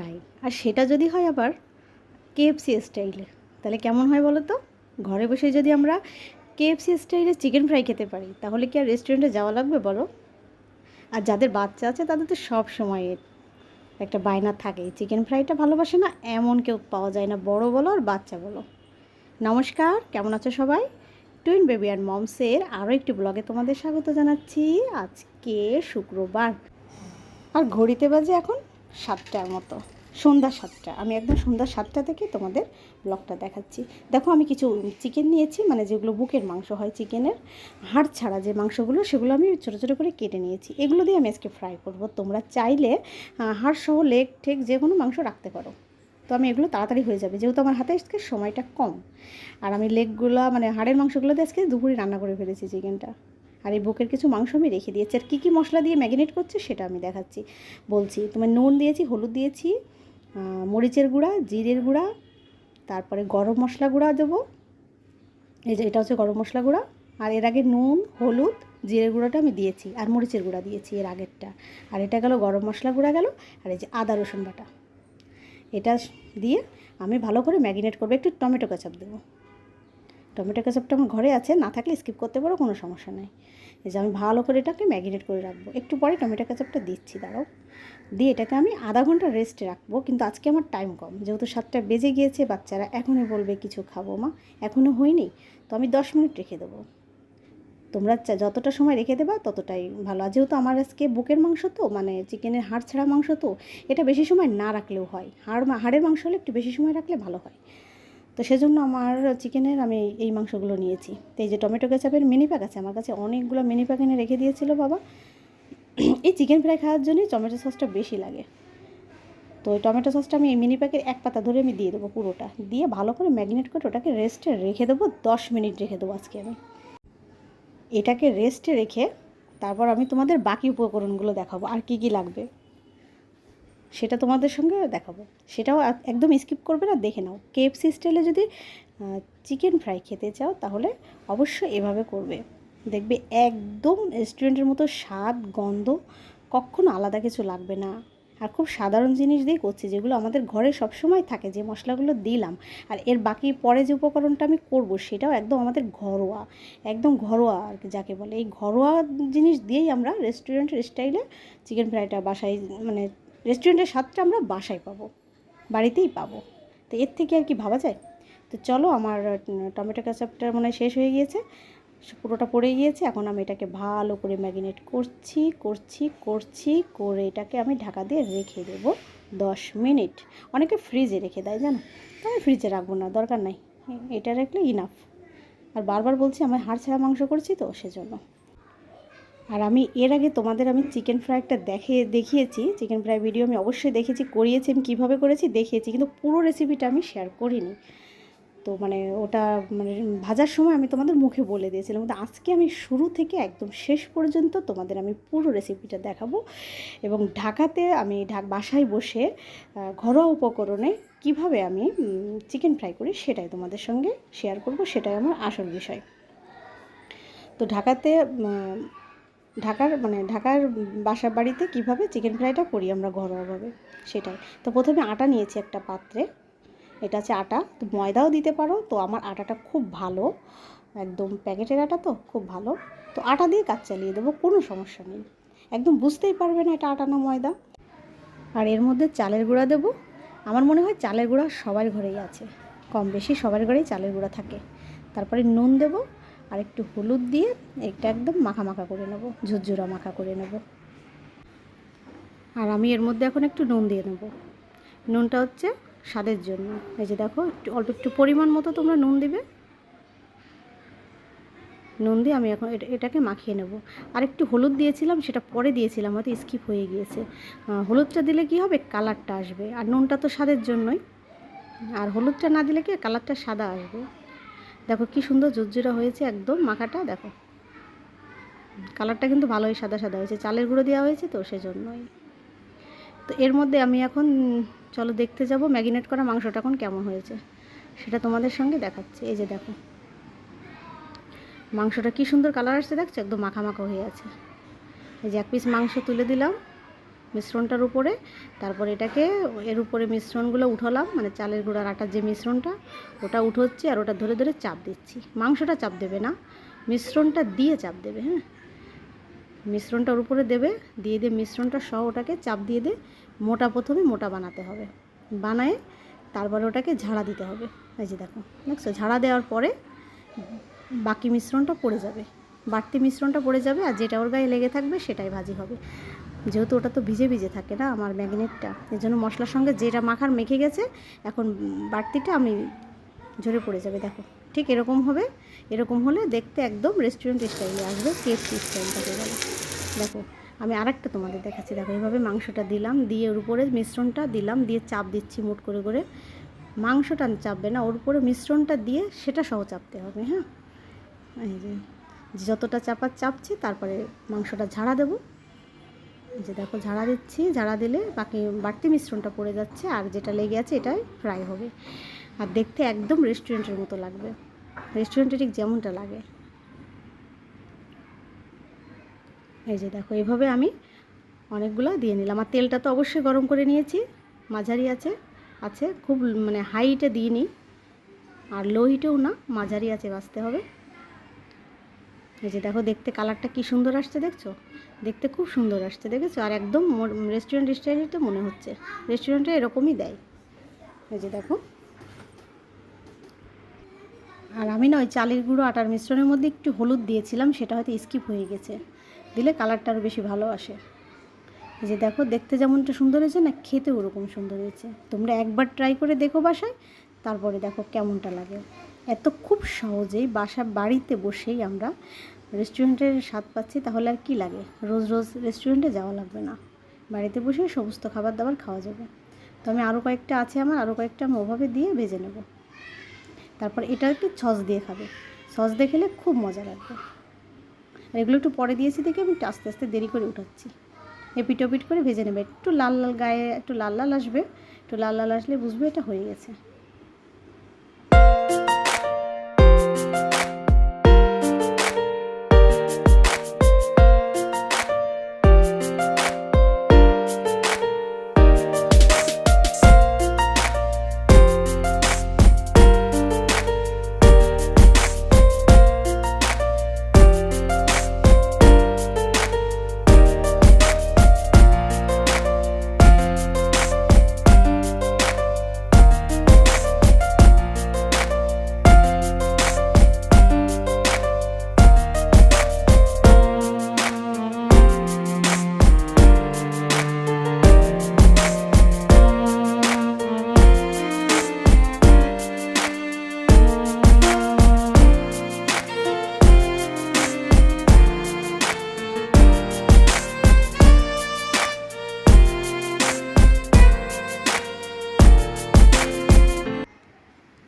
Fry, আর সেটা যদি হয় আবার কেএফসি স্টাইলে, তাহলে কেমন হয় বলো তো? ঘরে বসে যদি আমরা কেএফসি স্টাইলে চিকেন ফ্রাই খেতে পারি, তাহলে কি আর রেস্টুরেন্টে যাওয়া লাগবে বলো? আর যাদের বাচ্চা আছে তাদের তো সব সময় একটা বায়না থাকে, চিকেন ফ্রাইটা ভালোবাসে না এমন কেউ পাওয়া যায় না, বড় বলো আর বাচ্চা বলো। নমস্কার, কেমন আছো সবাই? টুইন বেবি আর মমসের আরও একটি ব্লগে তোমাদের স্বাগত জানাচ্ছি। আজকে শুক্রবার, আর ঘড়িতে বাজে এখন 7টার মতো, সন্ধ্যা 7টা। আমি একদম সন্ধ্যা 7টা থেকে তোমাদের ব্লগটা দেখাচ্ছি। দেখো, আমি কিছু চিকেন নিয়েছি, মানে যেগুলো বুকের মাংস হয়, চিকেনের হাড় ছাড়া যে মাংসগুলো, সেগুলো আমি ছোটো ছোটো করে কেটে নিয়েছি। এগুলো দিয়ে আমি আজকে ফ্রাই করব। তোমরা চাইলে হাড় সহ লেগ ঠেক যে কোনো মাংস রাখতে পারো। তো আমি এগুলো তাড়াতাড়ি হয়ে যাবে, যেহেতু আমার হাতে আজকে সময়টা কম। আর আমি লেগগুলো, মানে হাড়ের মাংসগুলো দিয়ে আজকে দুপুরে রান্না করে ফেলেছি চিকেনটা। আর এই বুকের কিছু মাংস আমি রেখে দিয়েছি। আর কী কী মশলা দিয়ে ম্যারিনেট করছে সেটা আমি দেখাচ্ছি, বলছি। তোমার নুন দিয়েছি, হলুদ দিয়েছি, মরিচের গুঁড়া, জিরের গুঁড়া, তারপরে গরম মশলা গুঁড়া দেবো। এই যে এটা হচ্ছে গরম মশলা গুঁড়া। আর এর আগে নুন, হলুদ, জিরের গুঁড়োটা আমি দিয়েছি, আর মরিচের গুঁড়া দিয়েছি এর আগেরটা। আর এটা গেল গরম মশলা গুঁড়া গেল। আর এই যে আদা রসুন বাটা, এটা দিয়ে আমি ভালো করে ম্যারিনেট করবো। একটু টমেটো কেচাপ দেবো। টমেটো কেচাপটা আমার ঘরে আছে, না থাকলে স্কিপ করতে পারো, কোনো সমস্যা নেই। এই যে আমি ভালো করে এটাকে ম্যারিনেট করে রাখবো। একটু পরে টমেটো কেচাপটা দিচ্ছি, দাঁড়াও। দিয়ে এটাকে আমি আধা ঘন্টা রেস্টে রাখবো। কিন্তু আজকে আমার টাইম কম, যেহেতু 7টা বেজে গিয়েছে, বাচ্চারা এখনই বলবে কিছু খাবো মা, এখনও হয়নি, তো আমি 10 মিনিট রেখে দেবো। তোমরা যতটা সময় রেখে দেবা ততটাই ভালো। আর যেহেতু আমার আজকে বুকের মাংস, তো মানে চিকেনের হাড় ছাড়া মাংস, তো এটা বেশি সময় না রাখলেও হয়। হাড়ের মাংস হলে একটু বেশি সময় রাখলে ভালো হয়। তো সেজন্য আমার চিকেনের আমি এই মাংসগুলো নিয়েছি। তো এই যে টমেটো কেচাপের মিনি প্যাক আছে আমার কাছে, অনেকগুলো মিনি প্যাক এনে রেখে দিয়েছিল বাবা। এই চিকেন ফ্রাই খাওয়ার জন্যই টমেটো সসটা বেশি লাগে। তো ওই টমেটো সসটা আমি এই মিনি প্যাকের এক পাতা ধরে আমি দিয়ে দেবো, পুরোটা দিয়ে ভালো করে ম্যারিনেট করে ওটাকে রেস্টে রেখে দেবো। 10 মিনিট রেখে দেবো আজকে আমি এটাকে রেস্টে রেখে। তারপর আমি তোমাদের বাকি উপকরণগুলো দেখাবো, আর কি কি লাগবে সেটা তোমাদের সঙ্গে দেখাবো। সেটাও একদম স্কিপ করবে না, দেখে নাও। কেএফসি স্টাইলে যদি চিকেন ফ্রাই খেতে চাও, তাহলে অবশ্যই এভাবে করবে, দেখবে একদম রেস্টুরেন্টের মতো স্বাদ, গন্ধ কখনো আলাদা কিছু লাগবে না। আর খুব সাধারণ জিনিস দিয়ে করছি, যেগুলো আমাদের ঘরে সবসময় থাকে, যে মশলাগুলো দিলাম। আর এর বাকি পরে যে উপকরণটা আমি করব, সেটাও একদম আমাদের ঘরোয়া, একদম ঘরোয়া আর কি যাকে বলে। এই ঘরোয়া জিনিস দিয়েই আমরা রেস্টুরেন্টের স্টাইলে চিকেন ফ্রাইটা বাসায়, মানে রেস্টুরেন্টের স্বাদটা আমরা বাসায় পাবো, বাড়িতেই পাবো। তো এর থেকে আর কি ভাবা যায়? তো চলো, আমার টমেটো কেচাপটা মনে হয় শেষ হয়ে গিয়েছে, পুরোটা পড়ে গিয়েছে। এখন আমি এটাকে ভালো করে ম্যারিনেট করছি করে এটাকে আমি ঢাকা দিয়ে রেখে দেবো 10 মিনিট। অনেকে ফ্রিজে রেখে দেয়, জানো, তো আমি ফ্রিজে রাখবো না, দরকার নাই, এটা রাখলে ইনাফ। আর বারবার বলছি, আমি হাড় ছাড়া মাংস করছি তো সেজন্য। আর আমি এর আগে তোমাদের আমি চিকেন ফ্রাইটা দেখিয়েছি, চিকেন ফ্রাই ভিডিও আমি অবশ্যই দেখেছি, করিয়েছি, আমি কীভাবে করেছি দেখিয়েছি, কিন্তু পুরো রেসিপিটা আমি শেয়ার করিনি। তো মানে ওটা, মানে ভাজার সময় আমি তোমাদের মুখে বলে দিয়েছিলাম, কিন্তু আজকে আমি শুরু থেকে একদম শেষ পর্যন্ত তোমাদের আমি পুরো রেসিপিটা দেখাবো। এবং ঢাকাতে আমি বাসায় বসে ঘরোয়া উপকরণে কিভাবে আমি চিকেন ফ্রাই করি, সেটাই তোমাদের সঙ্গে শেয়ার করব, সেটাই আমার আসল বিষয়। তো ঢাকার বাসার বাড়িতে কিভাবে চিকেন ফ্রাইটা করি আমরা ঘরোয়াভাবে, সেটাই। তো প্রথমে আটা নিয়েছি একটা পাত্রে, এটা হচ্ছে আটা, তো ময়দাও দিতে পারো। তো আমার আটাটা খুব ভালো, একদম প্যাকেটের আটা, তো খুব ভালো। তো আটা দিয়ে কাজ চালিয়ে দেবো, কোনো সমস্যা নেই, একদম বুঝতেই পারবে না এটা আটা না ময়দা। আর এর মধ্যে চালের গুঁড়া দেবো। আমার মনে হয় চালের গুঁড়া সবার ঘরেই আছে, কম বেশি সবার ঘরেই চালের গুঁড়া থাকে। তারপরে নুন দেবো, আর একটু হলুদ দিয়ে এটা একদম মাখা মাখা করে নেবো, ঝুরঝুরা মাখা করে নেব। আর আমি এর মধ্যে এখন একটু নুন দিয়ে নেবো। নুনটা হচ্ছে স্বাদের জন্য। এই যে দেখো, একটু পরিমাণ মতো তোমরা নুন দিবে। নুন দিয়ে আমি এখন এটাকে মাখিয়ে নেব। আর একটু হলুদ দিয়েছিলাম, সেটা পরে দিয়েছিলাম, হয়তো স্কিপ হয়ে গিয়েছে। হলুদটা দিলে কি হবে, কালারটা আসবে। আর নুনটা তো স্বাদের জন্যই, আর হলুদটা না দিলে কি কালারটা সাদা আসবে। দেখো কি সুন্দর ঝুরঝুরা হয়েছে একদম মাখাটা, দেখো কালারটা কিন্তু ভালোই সাদা সাদা হয়েছে, চালের গুঁড়ো দেওয়া হয়েছে তো সেজন্যই। তো এর মধ্যে আমি এখন, চলো দেখতে যাব ম্যারিনেট করা মাংসটা এখন কেমন হয়েছে, সেটা তোমাদের সঙ্গে দেখাচ্ছি। এই যে দেখো, মাংসটা কি সুন্দর কালার আসছে, দেখছো, একদম মাখা মাখা হয়ে আছে। এই যে এক পিস মাংস তুলে দিলাম, মিশ্রণটার উপরে। তারপর এটাকে এর উপরে মিশ্রণগুলো উঠালাম, মানে চালের গুঁড়ার আটার যে মিশ্রণটা ওটা উঠোচ্ছি, আর ওটা ধরে ধরে চাপ দিচ্ছি। মাংসটা চাপ দেবে না, মিশ্রণটা দিয়ে চাপ দেবে। হ্যাঁ, মিশ্রণটার উপরে দেবে, দিয়ে দিয়ে মিশ্রণটা সহ ওটাকে চাপ দিয়ে দিয়ে মোটা, প্রথমে মোটা বানাতে হবে। বানায় তারপরে ওটাকে ঝাড়া দিতে হবে। এই যে দেখছো ঝাড়া দেওয়ার পরে বাকি মিশ্রণটা পড়ে যাবে, বাড়তি মিশ্রণটা পড়ে যাবে, আর যেটা ওর গায়ে লেগে থাকবে সেটাই ভাজি হবে। যেহেতু ওটা তো ভিজে ভিজে থাকে না আমার ম্যাগনেটটা, এর জন্য মশলার সঙ্গে যেটা মাখার মেখে গেছে, এখন বাড়তিটা আমি ঝরে পড়ে যাবে। দেখো ঠিক এরকম হবে। এরকম হলে দেখতে একদম রেস্টুরেন্ট স্টাইলে আসবে, কেএফসি স্টাইল থাকে বলে। দেখো আমি আরেকটা তোমাদের দেখাচ্ছি। দেখো এইভাবে মাংসটা দিলাম, দিয়ে ওর উপরে মিশ্রণটা দিলাম, দিয়ে চাপ দিচ্ছি মুট করে করে। মাংসটা চাপবে না, ওর উপরে মিশ্রণটা দিয়ে সেটা সহ চাপতে হবে। হ্যাঁ, এই যে যতটা চাপছি, তারপরে মাংসটা ঝাড়া দেবো। যে দেখো ঝাড়া দিচ্ছি, ঝাড়া দিলে বাড়তি মিশ্রণটা পড়ে যাচ্ছে, আর যেটা লেগে আছে এটাই ফ্রাই হবে। আর দেখতে একদম রেস্টুরেন্টের মতো লাগবে, রেস্টুরেন্টে ঠিক যেমনটা লাগে। এই যে দেখো এইভাবে আমি অনেকগুলো দিয়ে নিলাম। আর তেলটা তো অবশ্যই গরম করে নিয়েছি, মাঝারি আছে খুব মানে হাই হিটে দিইনি, আর লো হিটেও না, মাঝারি আছে বাঁচতে হবে। এই যে দেখো দেখতে কালারটা কি সুন্দর আসছে, দেখছো? দেখতে খুব সুন্দর আসছে, দেখেছো? আর একদম রেস্টুরেন্ট স্টাইলে তো মনে হচ্ছে, রেস্টুরেন্টে এরকমই দেয়। এই যে দেখো, আর আমি না ওই চালের গুঁড়ো আটার মিশ্রণের মধ্যে একটু হলুদ দিয়েছিলাম, সেটা হয়তো স্কিপ হয়ে গেছে, দিলে কালারটা আরও বেশি ভালো আসে। এই যে দেখো দেখতে যেমনটা সুন্দর হয়েছে না, খেতে ওরকম সুন্দর হয়েছে। তোমরা একবার ট্রাই করে দেখো বাসায়, তারপরে দেখো কেমনটা লাগে। এত খুব সহজেই বাড়িতে বসেই আমরা রেস্টুরেন্টের স্বাদ পাচ্ছি, তাহলে আর কি লাগে? রোজ রোজ রেস্টুরেন্টে যাওয়া লাগবে না, বাড়িতে বসে সমস্ত খাবার দাবার খাওয়া যাবে। তো আমি আরও কয়েকটা আছে, আরও কয়েকটা আমি ওভাবে দিয়ে ভেজে নেব। তারপর এটা একটু সস দিয়ে খাবে, সস দিয়ে খেলে খুব মজা লাগবে। আর এগুলো একটু পরে দিয়েছি দেখে আমি একটু আস্তে আস্তে দেরি করে উঠাচ্ছি। পিট করে ভেজে নেবে, একটু লাল লাল গায়ে একটু লাল লাল আসবে, একটু লাল লাল আসলে বুঝবে এটা হয়ে গেছে।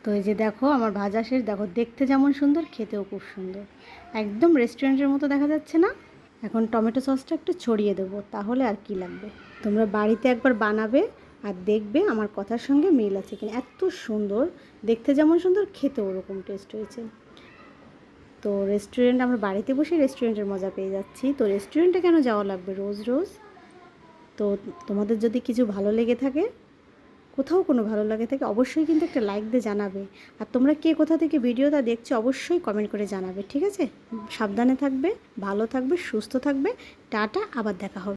তো এই যে দেখো আমার ভাজা শেষ। দেখো দেখতে যেমন সুন্দর, খেতেও খুব সুন্দর, একদম রেস্টুরেন্টের মতো দেখা যাচ্ছে না? এখন টমেটো সসটা একটু ছড়িয়ে দেবো, তাহলে আর কি লাগবে। তোমরা বাড়িতে একবার বানাবে আর দেখবে আমার কথার সঙ্গে মিল আছে কিনা। এত সুন্দর দেখতে, যেমন সুন্দর খেতে ওরকম টেস্ট হয়েছে। তো রেস্টুরেন্ট, আমরা বাড়িতে বসে রেস্টুরেন্টের মজা পেয়ে যাচ্ছি, তো রেস্টুরেন্টে কেন যাওয়া লাগবে রোজ রোজ? তো তোমাদের যদি কিছু ভালো লেগে থাকে, কোথাও কোনো ভালো লাগে থাকে, অবশ্যই কিন্তু একটা লাইক দিয়ে জানাবে। আর তোমরা কে কোথা থেকে ভিডিওটা দেখছো অবশ্যই কমেন্ট করে জানাবে, ঠিক আছে? সাবধানে থাকবে, ভালো থাকবে, সুস্থ থাকবে। টাটা, আবার দেখা হবে।